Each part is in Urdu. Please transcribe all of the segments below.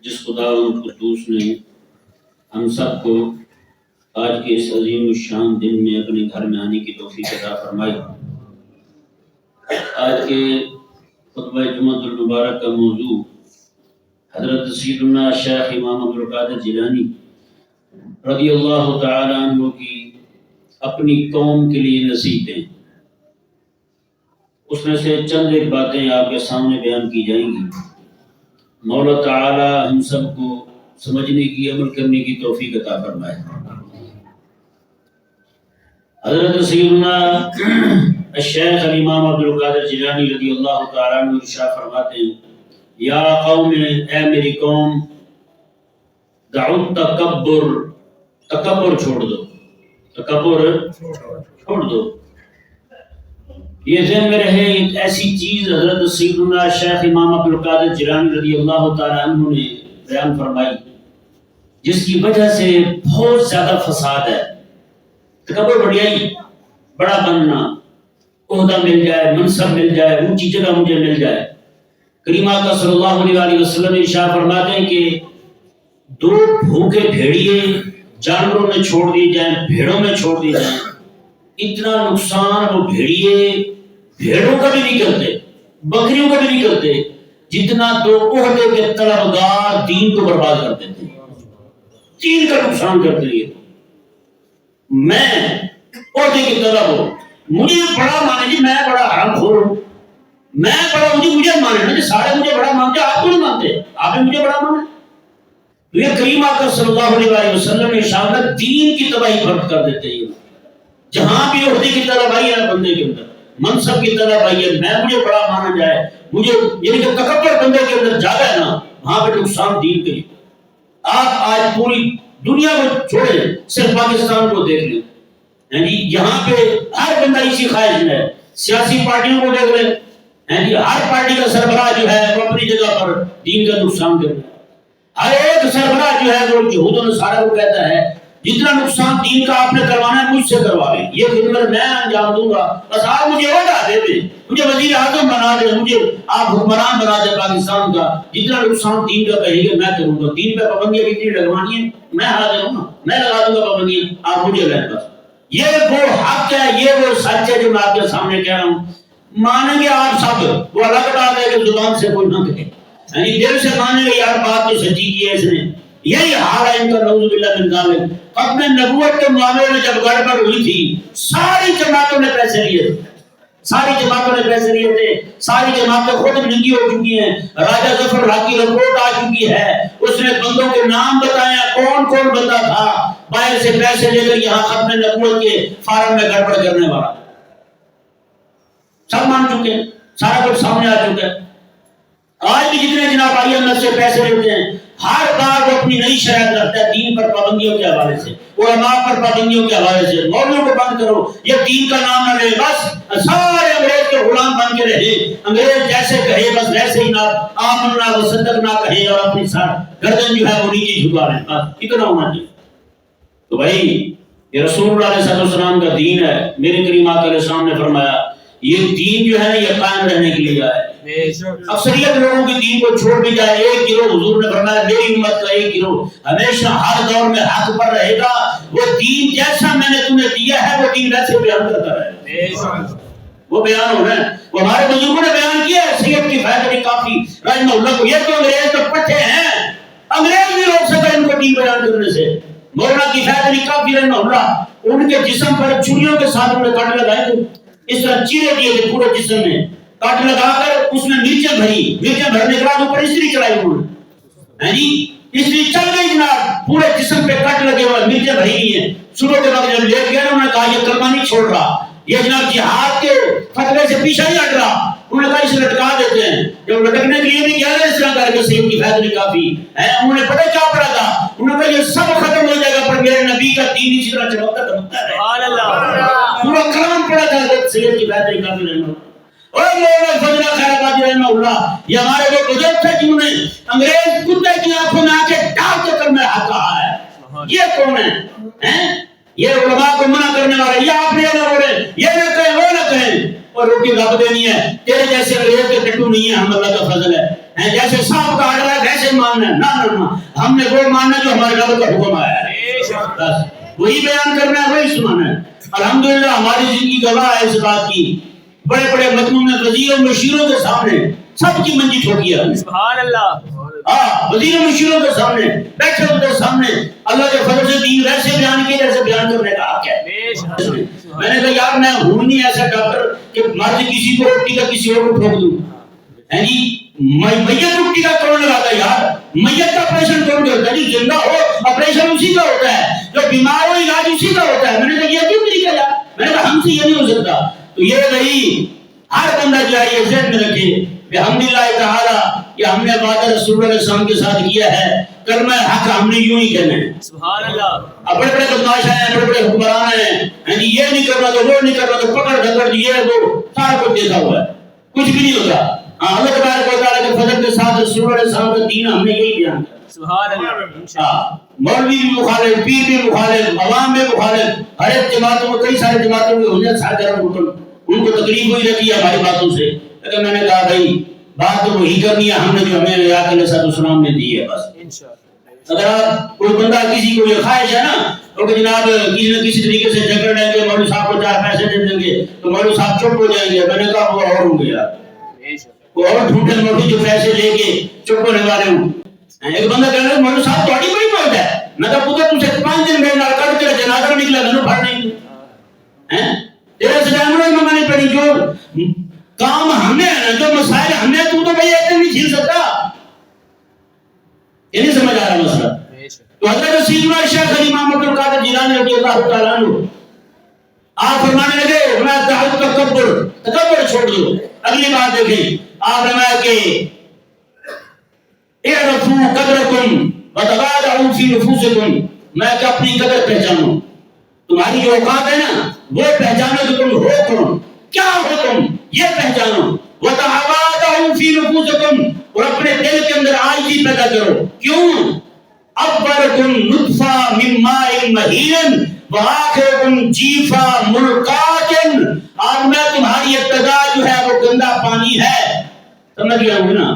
جس خدا قدوس نے ہم سب کو آج کے اس عظیم الشان دن میں اپنے گھر میں آنے کی توفیق عطا فرمائی۔ آج کے خطبہ جمعۃ المبارک کا موضوع حضرت سیدنا شیخ امام عبدالقادر جیلانی رضی اللہ تعالی عنہ کی اپنی قوم کے لیے نصیحتیں، اس میں سے چند ایک باتیں آپ کے سامنے بیان کی جائیں گی۔ مولا تعالی ہم سب کو سمجھنے کی، عمل کرنے کی توفیق عطا فرمائے۔ حضرت سیدنا الشیخ امام عبدالقادر جیلانی رضی اللہ تعالیٰ عنہ ارشاد فرماتے ہیں، یا قوم، اے میری قوم، دعوا تکبر چھوڑ دو، تکبر چھوڑ دو۔ یہ ذہن میں رہے، ایک ایسی چیز حضرت سیدنا شیخ امام عبدالقادر جیلانی رضی اللہ تعالیٰ عنہ نے بیان فرمائی، جس کی وجہ سے بہت زیادہ فساد ہے۔ تکبر بڑھائی، بڑا بننا، عہدہ مل جائے، منصب مل جائے، اونچی جگہ مجھے مل جائے۔ کریم آقا صلی اللہ علیہ وسلم ارشاد فرماتے ہیں کہ دو بھوکے بھیڑیے جانوروں میں چھوڑ دیے جائیں، بھیڑوں میں چھوڑ دیے جائیں، اتنا نقصان وہ بھیڑیے بھیڑوں کا بھی نہیں کرتے، بکریوں کا بھی نہیں کرتے، جتنا دو عہدے کے طلبگار دین کو برباد کر دیتے ہیں، دین کا نقصان کرتے ہیں۔ میں عہدے کی طلب ہوں، مجھے بڑا مانے جی، میں بڑا حرام خور ہوں، میں بڑا ہوں جی، مجھے مانے نا جی، سارے مجھے بڑا مانتے، آپ کو نہیں مانتے، آپ بھی مجھے بڑا مانے۔ تو یہ کریم آقا صلی اللہ علیہ وسلم نے ارشاد دین کی تباہی فرض کر دیتے ہیں۔ جہاں بھی عہدے کی طلب آئی ہے بندے کے اندر، منصب کی طلب آئی ہے، میں مجھے بڑا مانا جائے، مجھے یعنی کہ تکبر بندے کے اندر زیادہ ہے نا، وہاں پہ نقصان دین کے۔ آپ آج پوری دنیا کو چھوڑیں، صرف پاکستان کو دیکھ لیں، یعنی یہاں پہ ہر بندہ اسی خواہش میں ہے۔ سیاسی پارٹیوں کو دیکھ لیں، ہر پارٹی کا سربراہ جو ہے وہ اپنی جگہ پر دین کا نقصان کرتا ہے۔ ہر ایک سربراہ جو ہے وہ یہود و نصارہ کو کہتا ہے جتنا نقصان دین کا آپ نے کروانا ہے مجھ سے کروا لیں، یہ خدمت میں انجام دوں گا، بس آپ مجھے عہدہ دے دیں، مجھے وزیر اعظم بنا دیں، مجھے آپ حکمران بنا دیں پاکستان کا، جتنا نقصان دین کا کہے گا میں کروں گا۔ دین پہ پابندیاں کتنی لگوانی ہے، میں حاضر ہوں نا، میں لگا دوں گا پابندیاں، آپ مجھے لیں بس۔ یہ وہ حق ہے، یہ وہ سچ ہے جو میں آپ کے سامنے کہہ رہا ہوں۔ مانیں گے آپ سب، وہ الگ بات ہے کہ زبان سے کوئی نہ کہے، یعنی دل سے مانیں گے یار بات تو سچی کی ہے اس نے۔ یہی حال ہے ان کا، نعوذ باللہ من ذالک۔ ختم نبوت کے معاملے میں جب گڑبڑ ہوئی تھی، ساری جماعتوں نے پیسے لیے تھے، ساری جماعتوں نے پیسے لیے تھے، ساری جماعتیں خود ننگی ہو چکی ہیں۔ راجہ ظفر اللہ کی رپورٹ آ چکی ہے، اس نے بندوں کے نام بتایا، کون کون بندہ تھا باہر سے پیسے لے کر یہاں ختم نبوت کے فارم میں گڑبڑ کرنے والا، سب مان چکے ہیں، سارا کچھ سامنے آ چکا ہے۔ آج بھی جتنے جناب آئی ایم ایس سے پیسے لیتے ہیں، ہر بار وہ اپنی نئی شرائط رکھتا ہے دین پر پابندیوں کے حوالے سے، علماء پر پابندیوں کے حوالے سے۔ مولویوں کو بند کرو، یہ دین کا نام نہ لے، بس سارے انگریز کے غلام بن کے رہے، انگریز جیسے کہے بس ویسے ہی، نہ آمنا و صدقنا کہے اور اپنی سر گردن جو ہے وہ نیچے جھکا رہے ہیں، بس اتنا ہونا چاہیے۔ تو بھائی یہ رسول اللہ علیہ السلام کا دین ہے۔ میرے کریم آقا علیہ السلام نے فرمایا یہ دین جو ہے نا یہ قائم رہنے کے لیے آیا ہے۔ اکثریت لوگوں کے دین کو چھوڑ بھی جائے، ایک گروہ، حضور نے فرمایا میری امت کا ایک گروہ ہمیشہ ہر دور میں حق پر رہے گا، وہ دین جیسا میں نے تمہیں دیا ہے وہ دین ویسے بیان کرتا رہے گا۔ وہ بیان ہو رہا ہے، وہ ہمارے بزرگوں نے بیان کیا ہے۔ سید کفایت علی کافی رحمہ اللہ کو، یہ تو انگریز تو پٹھے ہیں، انگریز نہیں روک سکا ان کو دین بیان کرنے سے۔ مولانا کفایت علی کافی رحمہ اللہ، ان کے جسم پر چھریوں کے ساتھ انہوں نے کاٹ لگائے تھے، اس طرح چیرے دیے تھے پورے جسم میں، کاٹ لگا کر اس میں مرچیں بھری، مرچیں بھرنے کے بعد اوپر استری چڑھائی انہوں نے، استری چل گئی جناب، پورے جسم پہ کٹ لگے ہوئے، مرچیں بھری ہوئی ہیں۔ صبح کے وقت جب لے گیا انہوں نے کہا یہ کلمہ نہیں چھوڑ رہا، یہ جناب جہاد کے فتوے سے پیچھے نہیں ہٹ رہا، انہوں نے کہا اسے لٹکا دیتے ہیں۔ جب لٹکنے کے لیے بھی گیا اس طرح کر کے سید کی فیض کافی ہے، انہوں نے پتہ کیا پڑھا تھا، انہوں نے کہا یہ سب ختم ہو جائے گا پر میرے نبی کا دین اسی طرح چمکتا چمکتا رہے۔ پورا کلام پڑھا تھا سید کی فیض کافی رحمہ اللہ۔ اور مولانا فضل خیر آبادی رحمہ اللہ، یہ ہمارے وہ بزرگ تھے جنہوں نے انگریز کتے کی آنکھوں میں آ کے ڈال کے کلمہ حق کہا ہے۔ یہ کون ہے؟ یہ علماء کو منع کرنے والے، یہ آپ نے نہ بولے، یہ نہ کہیں وہ نہ کہیں، اور روٹی رب دینی ہے، تیرے جیسے انگریز کے ٹٹو نہیں ہے، ہم اللہ کا فضل ہے، جیسے سانپ کاٹ رہا ہے ویسے ماننا ہے، نہ ہم نے وہ ماننا جو ہمارے رب کا حکم آیا ہے، بس وہی بیان کرنا ہے، وہی سنانا ہے۔ الحمدللہ ہماری زندگی گواہ ہے اس بات کی، بڑے بڑے مجموعوں میں وزیروں مشیروں کے سامنے سب کی منجی ٹھوکی ہے، سبحان اللہ، وزیروں مشیروں کے سامنے بیٹھے ان کے سامنے اللہ کے فضل سے دین ویسے بیان کیا جیسے بیان کرنے کا حق ہے۔ میں نے کہا یار میں ہوں نہیں ایسا ڈاکٹر کہ مرض کسی کو روٹی کا کسی اور کو ٹھوک دوں، یعنی میت روٹی کا کون لگاتا ہے یار؟ میت کا آپریشن کون کرتا ہے؟ جو زندہ ہو آپریشن اسی کا ہوتا ہے، جو بیمار ہو علاج اسی کا ہوتا ہے۔ میں نے کہا یہ کیوں طریقہ یار؟ میں نے کہا ہم سے یہ نہیں ہو سکتا۔ تو یہ نہیں، ہر بندہ جو ہے یہ ذہن میں رکھے بحمدللہ تعالی کہ ہم نے وعدہ رسول اللہ علیہ السلام کے ساتھ کیا ہے، کلمہ حق ہم نے یوں ہی کہنا ہے۔ سبحان اللہ۔ اب بڑے بڑے بدماش ہیں، بڑے بڑے حکمران ہیں، یہ نہیں کرنا تو وہ نہیں کرنا تو پکڑ دھکڑ یہ وہ سارا کچھ دیکھا ہوا ہے، کچھ بھی نہیں ہوتا۔ اللہ تبارک و تعالیٰ کے فضل کے ساتھ رسول اللہ علیہ السلام کا دین ہم نے یہی بیان کیا۔ سبحان اللہ۔ مولوی بھی مخالف، پیر بھی مخالف، عوام بھی مخالف، ہر ایک جماعتوں میں کئی سارے جماعتوں میں ہونے سارے درم ان کو تکلیف ہوئی رہتی ہے ہماری باتوں سے، لیکن میں نے کہا بھائی بات تو وہی کرنی ہے ہم نے جو ہمیں آقا علیہ السلام نے دی ہے بس۔ اگر آپ کوئی بندہ کسی کو یہ خواہش ہے نا تو کہ جناب کسی نہ کسی طریقے سے جھگڑ لیں گے، مولوی صاحب کو 4 پیسے دے دیں گے تو مولوی صاحب چپ ہو جائیں گے، میں نے کہا وہ اور ہوں گے یار، وہ اور ڈھونڈے مولوی جو پیسے لے کے چپ ہونے والے ہوں۔ ایک بندہ کہنے لگا مولوی صاحب تھوڑی بڑی بات ہے، میں کہا پتر تجھے 5 دن میرے نال کٹ کے جنازہ نکلا میں نے پڑھ نہیں تیرے سجائے میں نہیں پڑھی، جو کام ہمیں ہے جو مسائل ہمیں تو بھائی ایک دن نہیں جھیل سکتا، یہ نہیں سمجھ آ رہا مسئلہ۔ تو حضرت سیدنا شیخ امام عبد القادر جیلانی رضی اللہ تعالیٰ عنہ آپ فرمانے لگے میں تکبر چھوڑ دو۔ اگلی بات دیکھیں، آپ فرمایا کہ اعرفوا قدرکم وتواضعوا فی نفوسکم، میں کہ اپنی قدر پہچانو، تمہاری جو اوقات ہے نا وہ پہچانو کہ تم ہو کون، کیا ہو تم یہ پہچانو، وتواضعوا فی نفوسکم، اور اپنے دل کے اندر عاجزی پیدا کرو۔ کیوں؟ اولکم نطفہ من ماء مہین وآخرکم جیفہ ملقات، آج میں تمہاری ابتدا جو ہے وہ گندا پانی ہے، سمجھ گیا ہوں نا،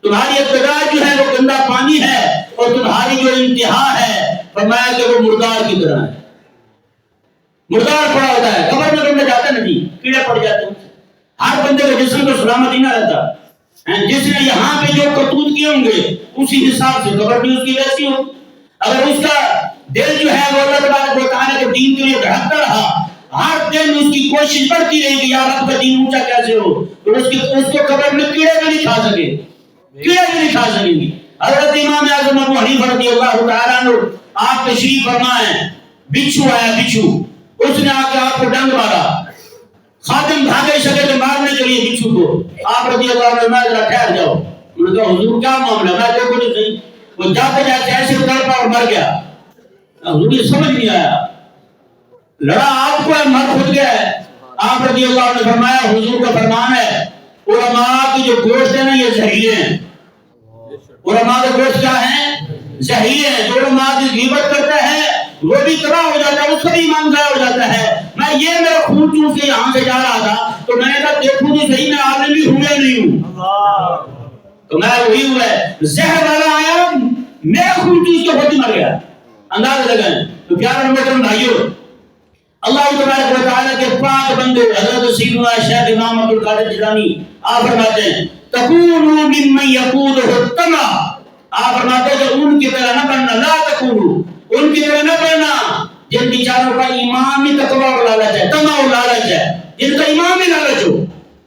تمہاری ابتدا جو ہے وہ گندا پانی ہے اور تمہاری جو انتہا ہے فرمایا کہ وہ مردار کی طرح ہے، مردار پڑا ہوتا ہے، قبر میں بندہ جاتا ہے نا جی کیڑے پڑ جاتے ہیں، ہر بندے کے جسم کو سلامتی نہ رہتا، جس نے یہاں پہ جو کرتوت کیے ہوں گے اسی حساب سے قبر بھی اس کی ویسی ہو۔ اگر اس کا دل جو ہے وہ اللہ تبارک و تعالیٰ کے دین کے لیے دھڑکتا رہا، ہر دن اس کی کوشش بڑھتی رہے گی یا رب کا دین اونچا کیسے ہو، تو اس کو قبر میں کیڑے بھی نہیں کھا سکے، کیڑے بھی نہیں کھا سکیں گے۔ حضرت امام اعظم ابو حنیفہ رضی اللہ تعالیٰ عنہ آپ تشریف فرمائیں، بچھو آیا، بچھو اس نے آ کے آپ کو ڈنگ مارا، خادم بھاگے شکے سے مارنے کے لیے بچھو کو، آپ رضی اللہ عنہ ذرا ٹھہر جاؤ، انہوں نے کہا حضور کیا معاملہ، میں دیکھو تو صحیح، وہ جاتے جاتے ایسے تڑپا اور مر گیا، حضور یہ سمجھ نہیں آیا، لڑا آپ کو ہے مر خود گیا ہے۔ آپ رضی اللہ عنہ فرمایا حضور کا فرمان ہے علماء کی جو گوشت ہے نا یہ زہریلے ہیں، علماء کا گوشت کیا ہے؟ زہریلے ہیں، جو علماء کی غیبت کرتا ہے وہ بھی تباہ ہو جاتا ہے، اس کا بھی ایمان ضائع ہو جاتا ہے۔ میں یہ میرا خون چوس کے یہاں سے جا رہا تھا تو میں نے کہا دیکھوں تو صحیح میں عالم بھی ہوں یا نہیں ہوں، تو میں وہی ہوا ہے، زہر والا آیا میرا خون چوس کے خود ہی مر گیا، انداز لگائیں۔ تو پیارے محترم بھائیو، اللہ تبارک و تعالیٰ کے پاک بندے حضرت سیدنا شیخ امام عبد القادر جیلانی آپ فرماتے ہیں تکونوا ممن یقودہ الطمع، آپ فرماتے ہیں کہ ان کی طرح نہ بننا، لا تکونوا، ان کی طرح نہ بننا جن بیچاروں کا ایمان ہی تقوی اور لالچ ہے، طمع اور لالچ ہے، جن کا ایمان ہی لالچ ہو،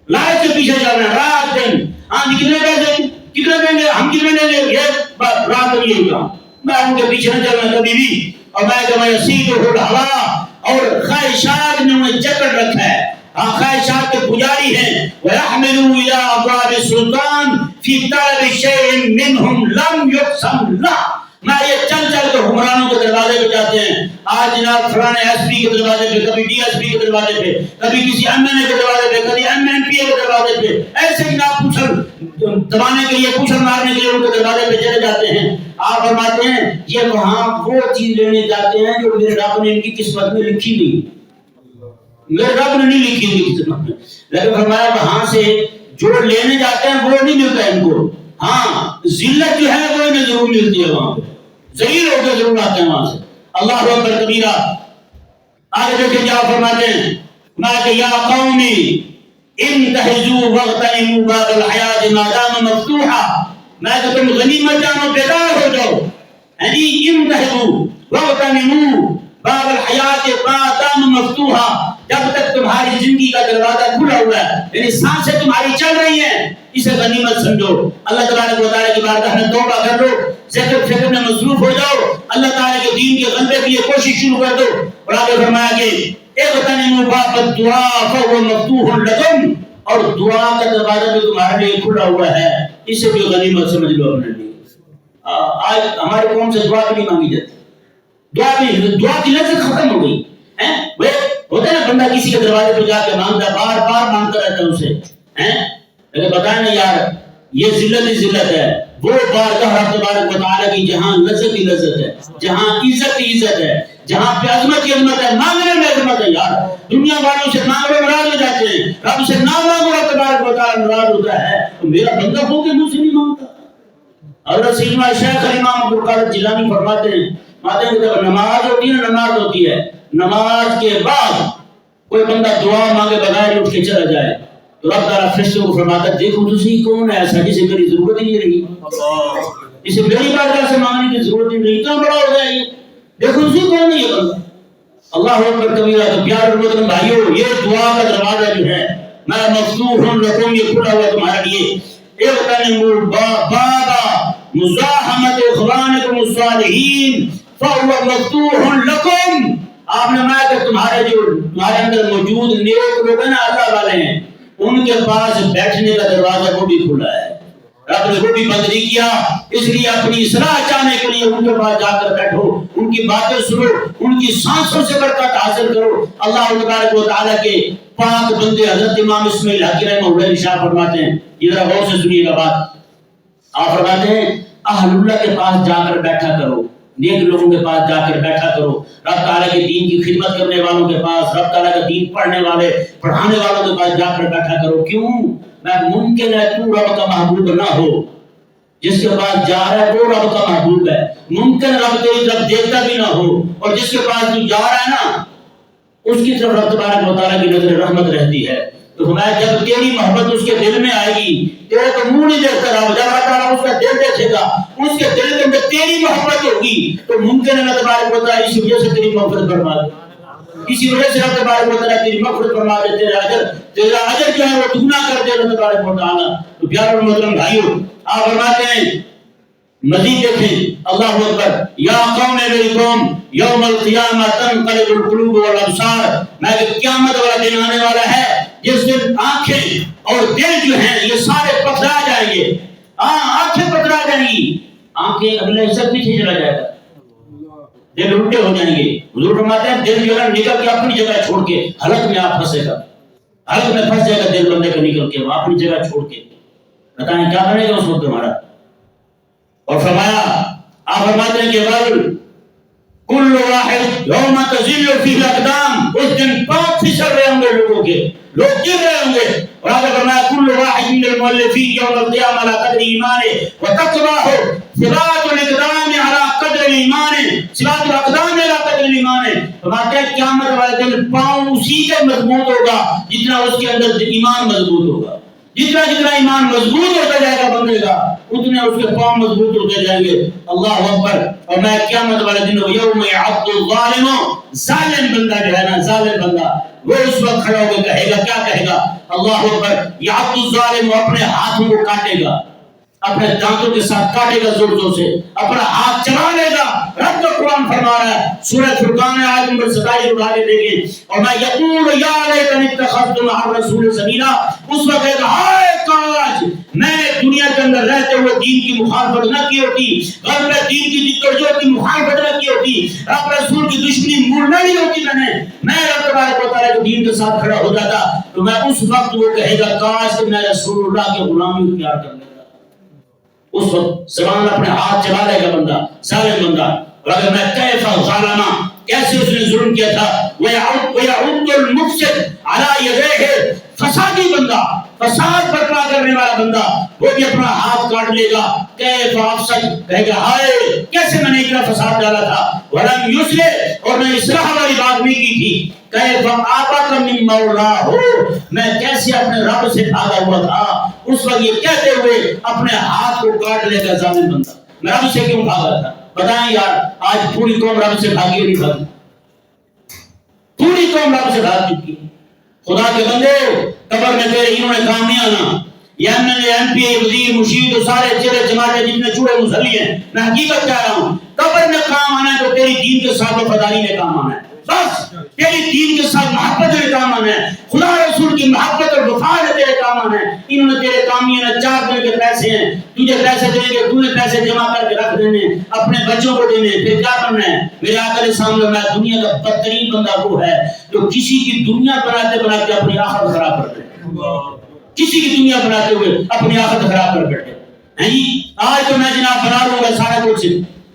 لالچ کے پیچھے چلنا ہے رات دن، ہاں کتنے پیسے کتنے دیں گے ہم کتنے دیں گے، یہ رات دن یہی کام، میں ان کے پیچھے نہ چلنا کبھی بھی، اور میں کہ میں یسیدہ الہوا، اور خواہشات نے انہیں جکڑ رکھا ہے، خواہشات کے پجاری ہیں، وَيَحْمِلُوا إِلَىٰ أَبْوَابِ السُّلْطَانِ فِي طَلَبِ شَيْءٍ مِّنْهُمْ لَمْ يُقْسَمْ لَهُ، میں یہ چل چل کے حکمرانوں کے دروازے پہ جاتے ہیں، آج جناب فلانے ایس پی کے دروازے پہ، کبھی ڈی ایس پی کے دروازے پہ، کبھی کسی ایم این اے کے دروازے پہ، کبھی ایم این پی اے کے دروازے پہ، ایسے جناب پوچھل دبانے کے لیے، پوچھل مارنے کے لیے ان کے دروازے پہ چلے جاتے ہیں۔ آپ فرماتے ہیں یہ وہاں وہ چیز لینے جاتے ہیں جو میرے رب نے ان کی قسمت میں لکھی نہیں، میرے رب نے نہیں لکھی ان کی قسمت میں، لیکن فرمایا وہاں سے جو لینے جاتے ہیں وہ نہیں ملتا ان کو. ہاں ذلت جو ہے وہ انہیں ضرور ملتی ہے وہاں پہ, ذلیل ہو کے ضرور آتے ہیں وہاں سے. اللہ اکبر کبیرہ. آگے دیکھیں کیا فرماتے ہیں, فرمایا کہ یا قومی انتہزوا واغتنموا باب الحیات ما دام مفتوحا, میں کہ تم غنیمت جانو, بیدار ہو جاؤ. یعنی انتہزوا واغتنموا باب الحیات ما دام مفتوحا, جب تک تمہاری زندگی کا دروازہ کھلا ہوا ہے, یعنی سانسیں تمہاری چل رہی ہیں, اسے غنیمت سمجھو. اللہ تبارک و تعالیٰ کی بارگاہ میں توبہ کر لو, ذکر فکر میں مصروف ہو جاؤ, اللہ تعالیٰ کے دین کے غلبے کی یہ کوشش شروع کر دو. اور آگے فرمایا کہ اغتنموا باب الدعاء فهو مفتوح لكم, اور دعا کا دروازہ بھی تمہارے لیے کھلا ہوا ہے, اسے بھی غنیمت سمجھ لو اپنے لیے. آج ہمارے قوم سے دعا بھی نہیں مانگی جاتی, دعا کی لذت ختم ہو گئی ہے. وہ ہوتا ہے نا بندہ کسی کے دروازے پہ جا کے مانگتا ہے, بار بار مانگتا رہتا ہے اسے, ہیں بتائیں نا یار یہ ذلت ہی ذلت ہے. وہ بارگاہ رب تبارک و تعالیٰ کی جہاں لذت ہی لذت ہے, جہاں عزت ہی عزت ہے, جہاں پہ عظمت ہی عظمت ہے, مانگنے میں عظمت ہے. یار دنیا والوں سے مانگو ناراض ہو جاتے ہیں, رب سے نہ مانگو رب تبارک و تعالیٰ ناراض ہوتا ہے. تو میرا بندہ ہو کے مجھ سے نہیں مانگتا. حضرت سیدنا شیخ امام عبد القادر جیلانی فرماتے ہیں کہ جب نماز ہوتی ہے, نماز ہوتی ہے, نماز کے بعد کوئی بندہ دعا مانگے بغیر اٹھ کے چلا جائے تو رب تعالیٰ فرشتوں کو فرماتا ہے دیکھو تسی کون ہے ایسا جسے میری ضرورت ہی نہیں رہی, اسے میری بارگاہ سے مانگنے کی ضرورت ہی نہیں رہی, اتنا بڑا ہو گیا یہ, دیکھو تسی کون ہے یہ بندہ. اللہ اکبر کبیرہ. تو پیار اور محترم بھائیو, یہ دعا کا دروازہ جو ہے میں مفتوح لکم, یہ کھلا ہوا تمہارے لیے. اغتنموا باب مزاحمت اخوانکم الصالحین فهو مفتوح لکم. آپ نے میں کہ تمہارے اندر موجود نیک لوگ ہیں نا, اللہ والے ہیں, ان کے پاس بیٹھنے کا دروازہ وہ بھی کھلا ہے. رب نے وہ بھی بند نہیں کیا, اس لیے اپنی اصلاح چاہنے کے لیے ان کے پاس جا کر بیٹھو, ان کی باتیں سنو, ان کی سانسوں سے برکت حاصل کرو. اللہ تبارک و تعالیٰ کے پاک بندے حضرت امام اسماعیل حقی رحمہ اللہ ارشاد فرماتے ہیں, یہ ذرا غور سے سنیے گا بات. آپ فرماتے ہیں اہل اللہ کے پاس جا کر بیٹھا کرو, نیک لوگوں کے پاس جا کر بیٹھا کرو, رب تعالیٰ کے دین کی خدمت کرنے والوں کے پاس, رب تعالیٰ کا دین پڑھنے والے پڑھانے والوں کے پاس جا کر بیٹھا کرو. کیوں؟ میں ممکن ہے تو رب کا محبوب نہ ہو, جس کے پاس جا رہا ہے وہ رب کا محبوب ہے. ممکن رب تیری طرف دیکھتا بھی نہ ہو, اور جس کے پاس تو جا رہا ہے نا اس کی طرف رب تبارک و تعالیٰ کی نظر رحمت رہتی ہے. تو فرمایا جب تیری محبت اس کے دل میں آئے گی, تیرے تو منہ نہیں دیکھتا رہا, جب اللہ تعالیٰ اس کا دل دیکھے گا, اس کے دل کے اندر تیری محبت ہوگی, تو ممکن ہے اللہ تبارک و تعالیٰ اسی وجہ سے تیری مغفرت فرما دے, اسی وجہ سے اللہ تبارک و تعالیٰ تیری مغفرت فرما دے, تیرا اجر جو ہے وہ دگنا کر دے اللہ تبارک و تعالیٰ. تو پیارے اور محترم بھائیو, آپ فرماتے ہیں مزید دیکھیں, اللہ اکبر, یا قوم میری قوم یوم القیامہ تنقلب القلوب والابصار, میں کہ قیامت والا دن آنے والا ہے جس دن آنکھیں اور دل جو ہیں یہ سارے پتھرا جائیں گے. آنکھیں پتھرا جائیں گی, آنکھیں اگلے حصہ پیچھے چلا جائے گا, دل الٹے ہو جائیں گے. حضور فرماتے ہیں دل جو ہے نکل کے اپنی جگہ چھوڑ کے حلق میں آپ پھنسے گا, حلق میں پھنس جائے گا دل بندے کا نکل کے اپنی جگہ چھوڑ کے. بتائیں کیا بنے گا اس وقت ہمارا. اور فرمایا, آپ فرماتے ہیں کہ وَلْ کل واحد یوم تزل فی الاقدام, اس دن پاؤں پھسل رہے ہوں گے لوگوں کے, لوگ گر رہے ہوں گے. اور آگے فرمایا کل واحد من المؤلفین یوم القیامہ علی قدر ایمانہ وتقواہ صراط الاقدام علی قدر ایمانہ, صراط الاقدام علی قدر ایمانہ. فرماتے ہیں قیامت والے دن پاؤں اسی کے مضبوط ہوگا جتنا اس کے اندر ایمان مضبوط ہوگا. جتنا جتنا ایمان مضبوط ہوتا جائے گا بندے کا, اتنے اس کے پاؤں مضبوط ہوتے جائیں گے. اللہ اکبر. اور میں قیامت والے دن یوم یعض الظالم, ظالم بندہ جو ہے نا, ظالم بندہ وہ اس وقت کھڑا ہو کے کہے گا, کیا کہے گا, اللہ اکبر, یعض الظالم, اپنے ہاتھوں کو کاٹے گا, اپنے دانتوں کے ساتھ کاٹے گا زور زور سے, اپنا ہاتھ چلا لے گا. رب کا قرآن فرما رہا ہے سورہ فرقان آیت نمبر 27 اٹھا کے دیکھیں, اور میں یقول یا لیتنی اتخذت مع الرسول سبیلا, اس وقت کہے گا ہائے کاش میں دنیا کے اندر رہتے ہوئے دین کی مخالفت نہ کی ہوتی, غرب میں دین کی جدوجہد کی مخالفت نہ کی ہوتی, رب رسول کی دشمنی مول نہ لی ہوتی میں رب تبارک و تعالیٰ کے دین کے ساتھ کھڑا ہو جاتا. تو میں اس وقت وہ کہے گا کاش کہ میں رسول اللہ کی غلامی اختیار کر لیتا. اس وقت زبان اپنے ہاتھ چلا لے گا بندہ, ظالم بندہ. اور اگر میں کیف ظالما, کیسے اس نے ظلم کیا تھا, وَيَعُدُّ الْمُفْسِدُ عَلَى يَدَيْهِ, فسادی فساد برپا کرنے والا بندہ وہ بھی اپنا ہاتھ کاٹ لے گا، کیف افسد کہے گا ہائے کیسے میں نے اتنا فساد ڈالا تھا، ولم یصلح اور میں اصلاح والی بات نہیں کی تھی، کیف آبک من مولا ہو میں کیسے اپنے رب سے بھاگا ہوا تھا، اس وقت یہ کہتے ہوئے اپنے ہاتھ کو کاٹ لے گا ظالم بندہ، میں رب سے کیوں بھاگا تھا؟ بتائیں یار آج پوری قوم رب سے بھاگی نہیں بھاگی؟ پوری قوم رب سے بھاگ چکی ہے۔ خدا کے بندے قبر میں تیرے انہوں نے کام نہیں آنا، یہ ایم پی وزیر مرشید سارے چہرے چماٹے جتنے چوڑے مسلی ہیں، میں حقیقت کہہ رہا ہوں قبر میں کام آنا ہے تو تیری دین کے ساتھ وفاداری میں کام آنا ہے، بس تیری دین کے ساتھ محبت میں کام آنا ہے، خدا رسول کی محبت اور وفا میں تیرے کام آنا ہے۔ انہوں نے تیرے کام یہ 4 دن کے پیسے ہیں، تجھے پیسے دیں گے، تو نے پیسے جمع کر کے رکھ دینے اپنے بچوں کو دینے، پھر کیا کرنا ہے؟ میرے آقا نے سامنے میں دنیا کا بدترین بندہ وہ ہے جو کسی کی دنیا بناتے بناتے اپنی آخرت خراب کر دے، کسی کی دنیا بناتے ہوئے اپنی آخرت خراب کر بیٹھے ہیں جی۔ آج تو میں جناب بنا لوں گا سارا کچھ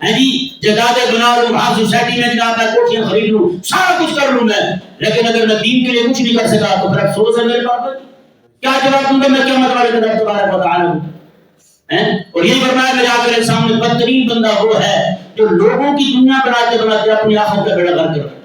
ہے جی، جدادیں بنا لوں، ہر سوسائٹی میں جناب میں کوٹھیاں خرید لوں، سارا کچھ کر لوں میں، لیکن اگر میں دین کے لیے کچھ نہیں کر سکا تو پھر افسوس ہے میرے پاس، کیا جواب دوں گا میں قیامت والے دن رب تبارک و تعالی کو؟ اور یہی فرمایا میرے آقا کے سامنے بدترین بندہ وہ ہے جو لوگوں کی دنیا بناتے بناتے اپنی آخرت کا بیڑا غرق کر